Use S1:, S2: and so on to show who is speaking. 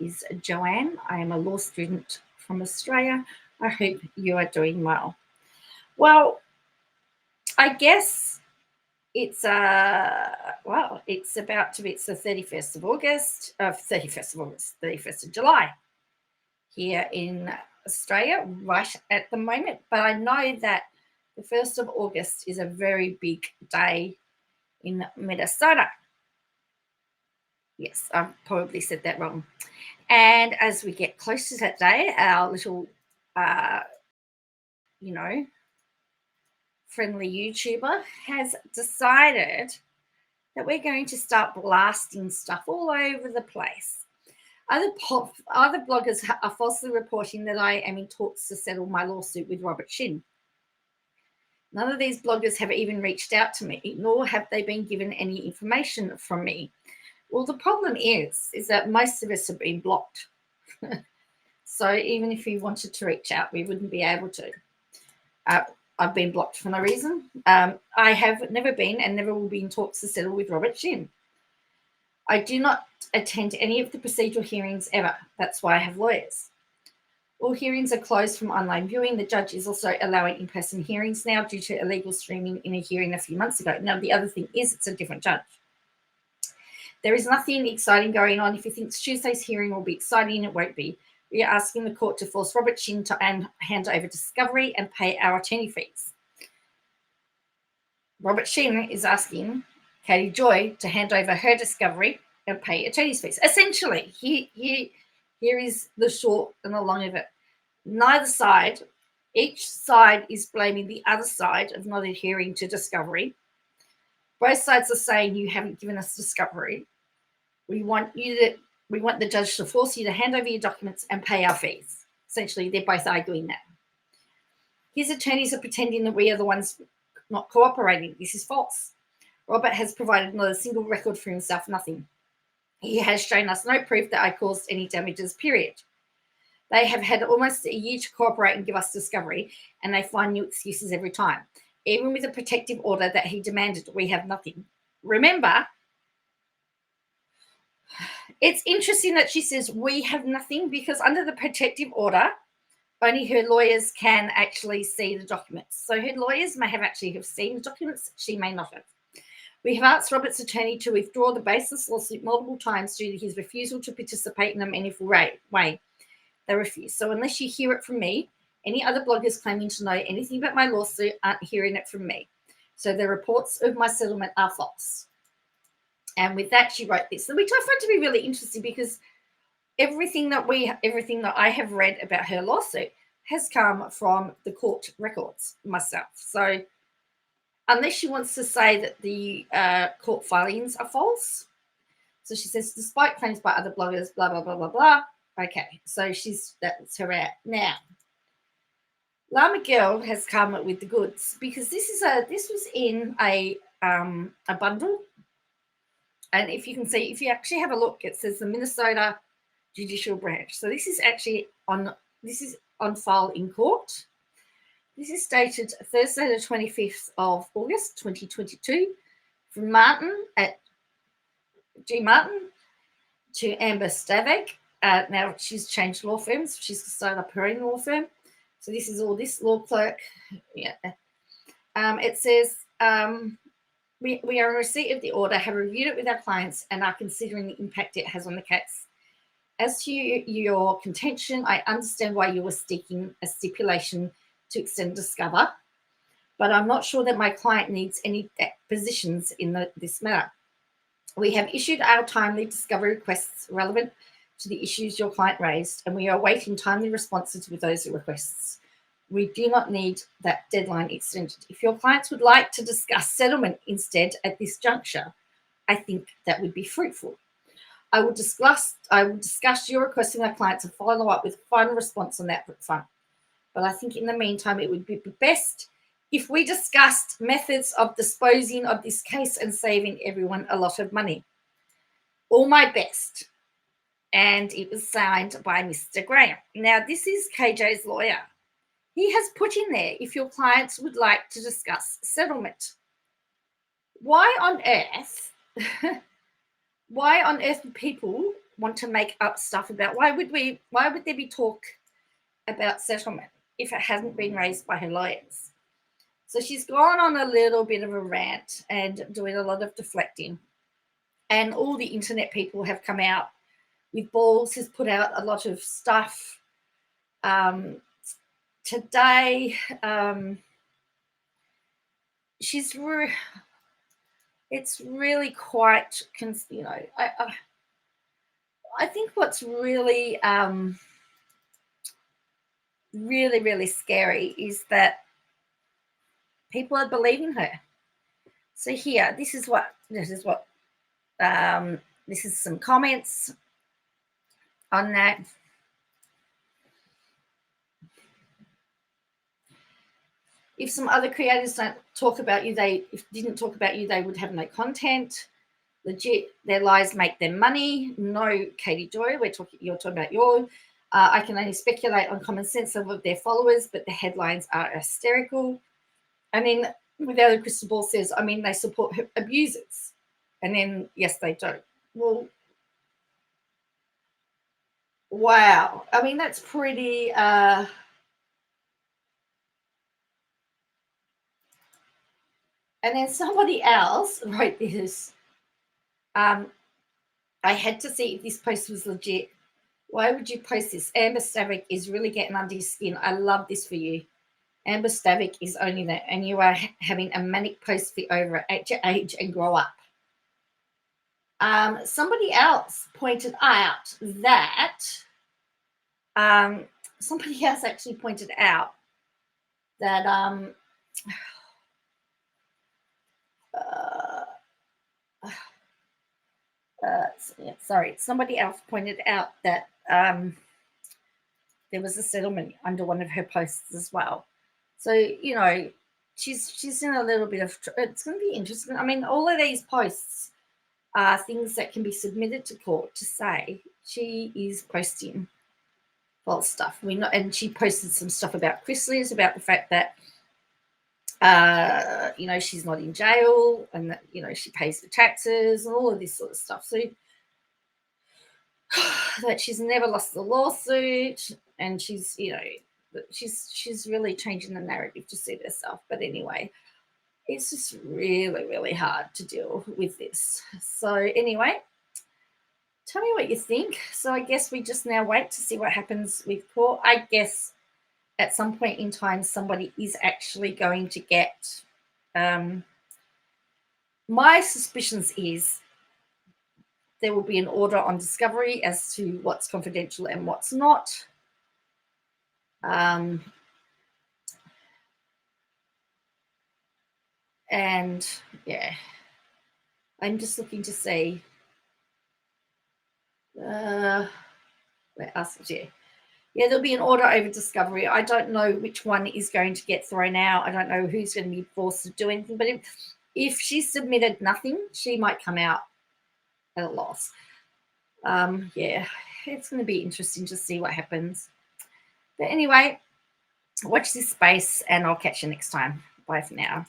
S1: is Joanne. I am a law student from Australia. I hope you are doing well. Well, I guess it's it's about to be the 31st of August, 31st of July here in Australia right at the moment. But I know that the 1st of August is a very big day in Minnesota. Yes, I've probably said that wrong. And as we get close to that day, our little, friendly YouTuber has decided that we're going to start blasting stuff all over the place. Other bloggers are falsely reporting that I am in talks to settle my lawsuit with Robert Shin. None of these bloggers have even reached out to me, nor have they been given any information from me. Well, the problem is that most of us have been blocked. So even if we wanted to reach out, we wouldn't be able to. I've been blocked for no reason. I have never been and never will be in talks to settle with Robert Shin. I do not attend any of the procedural hearings ever. That's why I have lawyers. All hearings are closed from online viewing. The judge is also allowing in-person hearings now due to illegal streaming in a hearing a few months ago. Now, the other thing is it's a different judge. There is nothing exciting going on. If you think Tuesday's hearing will be exciting, it won't be. We are asking the court to force Robert Shin to hand over discovery and pay our attorney fees. Robert Shin is asking Katie Joy to hand over her discovery and pay attorney's fees. Essentially, here is the short and the long of it. Each side is blaming the other side of not adhering to discovery. Both sides are saying you haven't given us discovery. We want the judge to force you to hand over your documents and pay our fees. Essentially, they're both arguing that. His attorneys are pretending that we are the ones not cooperating. This is false. Robert has provided not a single record for himself, nothing. He has shown us no proof that I caused any damages, period. They have had almost a year to cooperate and give us discovery, and they find new excuses every time. Even with a protective order that he demanded, we have nothing. Remember, it's interesting that she says we have nothing because under the protective order, only her lawyers can actually see the documents. So her lawyers may have seen the documents. She may not have. We have asked Robert's attorney to withdraw the baseless lawsuit multiple times due to his refusal to participate in a meaningful way. They refuse. So unless you hear it from me, any other bloggers claiming to know anything about my lawsuit aren't hearing it from me. So the reports of my settlement are false. And with that, she wrote this, which I find to be really interesting because everything that I have read about her lawsuit has come from the court records myself. So unless she wants to say that the court filings are false. So she says, despite claims by other bloggers, blah, blah, blah, blah, blah. Okay, so that's her out. Now, Llama Girl has come with the goods because this was in a bundle. And if you can see, if you actually have a look, it says the Minnesota Judicial Branch. So this is actually on file in court. This is dated Thursday, the 25th of August, 2022, from G. Martin to Amherst St. Now she's changed law firms. She's started up her own law firm. So this is all this law clerk. Yeah. It says, we are in receipt of the order, have reviewed it with our clients, and are considering the impact it has on the case. As to your contention, I understand why you were seeking a stipulation to extend discover, but I'm not sure that my client needs any positions in this matter. We have issued our timely discovery requests relevant to the issues your client raised, and we are awaiting timely responses with those requests. We do not need that deadline extended. If your clients would like to discuss settlement instead at this juncture, I think that would be fruitful. I will discuss your request with our clients and follow up with a final response on that front. But I think in the meantime, it would be best if we discussed methods of disposing of this case and saving everyone a lot of money. All my best. And it was signed by Mr. Graham. Now, this is KJ's lawyer. He has put in there, if your clients would like to discuss settlement. Why on earth would people want to make up stuff about why would there be talk about settlement if it hasn't been raised by her lawyers. So she's gone on a little bit of a rant and doing a lot of deflecting. And all the internet people have come out with balls, has put out a lot of stuff. Today, it's really quite, I think what's really, really, really scary is that people are believing her. So here, this is some comments on that. If some other creators didn't talk about you, they would have no content. Legit, their lies make them money. No, Katie Joy, you're talking about yours. I can only speculate on common sense of their followers, but the headlines are hysterical. And then Without a Crystal Ball says, I mean, they support abusers. And then, yes, they don't. Well, wow. I mean, that's pretty... and then somebody else wrote this. I had to see if this post was legit. Why would you post this? Amber Stavik is really getting under your skin. I love this for you. Amber Stavik is only that, and you are having a manic post for over at your age and grow up. Somebody else pointed out that somebody else actually pointed out that somebody else pointed out that there was a settlement under one of her posts as well. So, you know, she's in a little bit of, it's going to be interesting. I mean, all of these posts are things that can be submitted to court to say she is posting false stuff. And she posted some stuff about Chrysalis, about the fact that, you know, she's not in jail and that, you know, she pays the taxes and all of this sort of stuff. So that she's never lost the lawsuit, and she's, you know, she's really changing the narrative to suit herself. But anyway, it's just really, really hard to deal with this. So anyway, tell me what you think. So I guess we just now wait to see what happens with court. I guess at some point in time, somebody is actually going to get, my suspicions is there will be an order on discovery as to what's confidential and what's not. And yeah, I'm just looking to see. Where else? Yeah, there'll be an order over discovery. I don't know which one is going to get thrown out. I don't know who's going to be forced to do anything. But if she submitted nothing, she might come out at a loss. Yeah, it's going to be interesting to see what happens. But anyway, watch this space, and I'll catch you next time. Bye for now.